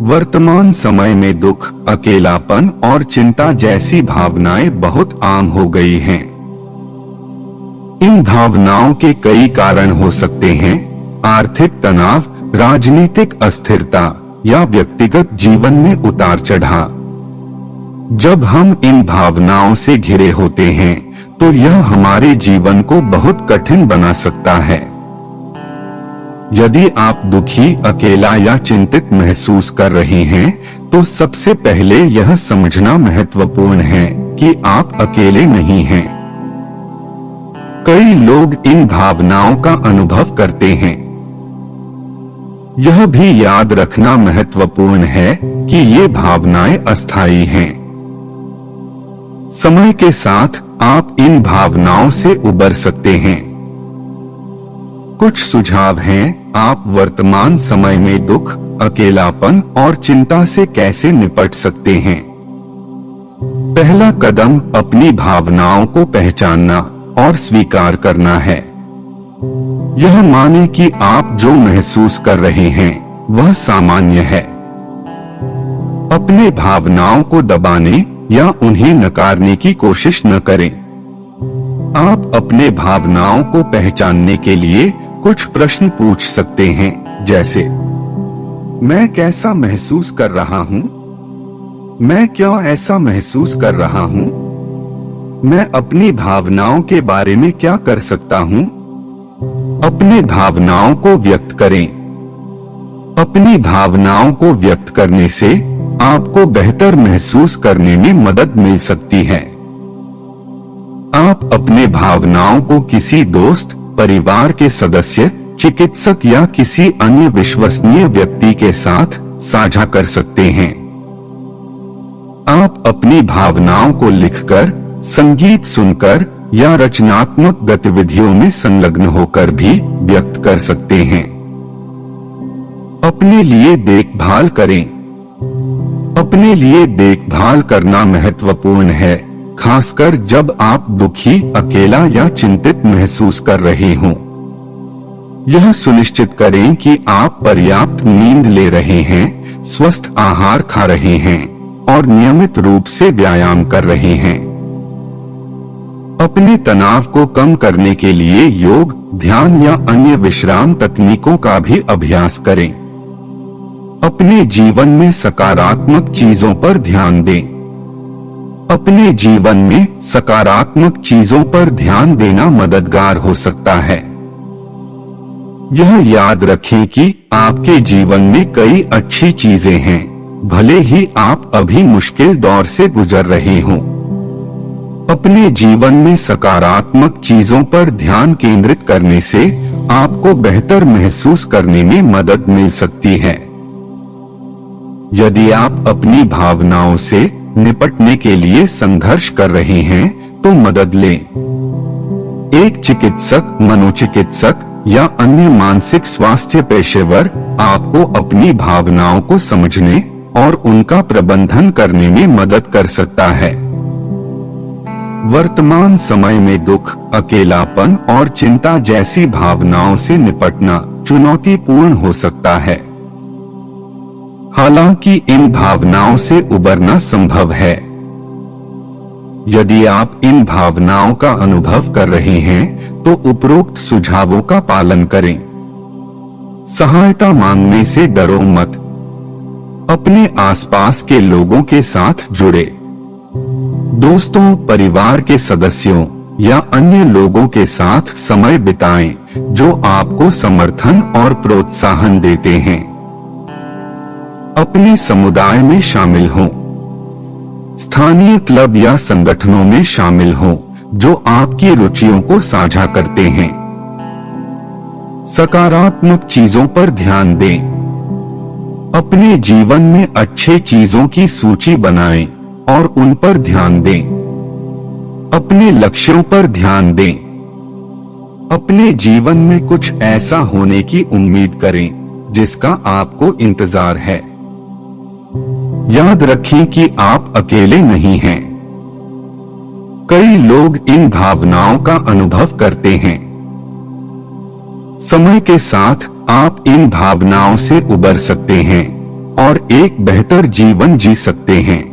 वर्तमान समय में दुख, अकेलापन और चिंता जैसी भावनाएं बहुत आम हो गई हैं। इन भावनाओं के कई कारण हो सकते हैं। आर्थिक तनाव, राजनीतिक अस्थिरता या व्यक्तिगत जीवन में उतार चढ़ाव। जब हम इन भावनाओं से घिरे होते हैं तो यह हमारे जीवन को बहुत कठिन बना सकता है। यदि आप दुखी, अकेला या चिंतित महसूस कर रहे हैं तो सबसे पहले यह समझना महत्वपूर्ण है कि आप अकेले नहीं हैं। कई लोग इन भावनाओं का अनुभव करते हैं। यह भी याद रखना महत्वपूर्ण है कि ये भावनाएं अस्थायी हैं। समय के साथ आप इन भावनाओं से उबर सकते हैं। कुछ सुझाव हैं आप वर्तमान समय में दुख, अकेलापन और चिंता से कैसे निपट सकते हैं। पहला कदम अपनी भावनाओं को पहचानना और स्वीकार करना है। यह माने कि आप जो महसूस कर रहे हैं वह सामान्य है। अपने भावनाओं को दबाने या उन्हें नकारने की कोशिश न करें। आप अपने भावनाओं को पहचानने के लिए कुछ प्रश्न पूछ सकते हैं, जैसे मैं कैसा महसूस कर रहा हूँ? मैं क्यों ऐसा महसूस कर रहा हूँ? मैं अपनी भावनाओं के बारे में क्या कर सकता हूँ? अपनी भावनाओं को व्यक्त करें। अपनी भावनाओं को व्यक्त करने से आपको बेहतर महसूस करने में मदद मिल सकती है। आप अपने भावनाओं को किसी दोस्त, परिवार के सदस्य, चिकित्सक या किसी अन्य विश्वसनीय व्यक्ति के साथ साझा कर सकते हैं। आप अपनी भावनाओं को लिखकर, संगीत सुनकर या रचनात्मक गतिविधियों में संलग्न होकर भी व्यक्त कर सकते हैं। अपने लिए देखभाल करें। अपने लिए देखभाल करना महत्वपूर्ण है, खासकर जब आप दुखी, अकेला या चिंतित महसूस कर रहे हों। यह सुनिश्चित करें कि आप पर्याप्त नींद ले रहे हैं, स्वस्थ आहार खा रहे हैं और नियमित रूप से व्यायाम कर रहे हैं। अपने तनाव को कम करने के लिए योग, ध्यान या अन्य विश्राम तकनीकों का भी अभ्यास करें। अपने जीवन में सकारात्मक चीजों पर ध्यान दें। अपने जीवन में सकारात्मक चीजों पर ध्यान देना मददगार हो सकता है। यह याद रखें कि आपके जीवन में कई अच्छी चीजें हैं, भले ही आप अभी मुश्किल दौर से गुजर रहे हों। अपने जीवन में सकारात्मक चीजों पर ध्यान केंद्रित करने से आपको बेहतर महसूस करने में मदद मिल सकती है। यदि आप अपनी भावनाओं से निपटने के लिए संघर्ष कर रहे हैं तो मदद लें। एक चिकित्सक, मनोचिकित्सक या अन्य मानसिक स्वास्थ्य पेशेवर आपको अपनी भावनाओं को समझने और उनका प्रबंधन करने में मदद कर सकता है। वर्तमान समय में दुख, अकेलापन और चिंता जैसी भावनाओं से निपटना चुनौतीपूर्ण हो सकता है। हालांकि इन भावनाओं से उबरना संभव है। यदि आप इन भावनाओं का अनुभव कर रहे हैं तो उपरोक्त सुझावों का पालन करें। सहायता मांगने से डरो मत। अपने आसपास के लोगों के साथ जुड़े। दोस्तों, परिवार के सदस्यों या अन्य लोगों के साथ समय बिताएं जो आपको समर्थन और प्रोत्साहन देते हैं। अपने समुदाय में शामिल हों। स्थानीय क्लब या संगठनों में शामिल हों जो आपकी रुचियों को साझा करते हैं। सकारात्मक चीजों पर ध्यान दें। अपने जीवन में अच्छे चीजों की सूची बनाएं और उन पर ध्यान दें। अपने लक्ष्यों पर ध्यान दें। अपने जीवन में कुछ ऐसा होने की उम्मीद करें जिसका आपको इंतजार है। याद रखें कि आप अकेले नहीं हैं। कई लोग इन भावनाओं का अनुभव करते हैं। समय के साथ आप इन भावनाओं से उबर सकते हैं और एक बेहतर जीवन जी सकते हैं।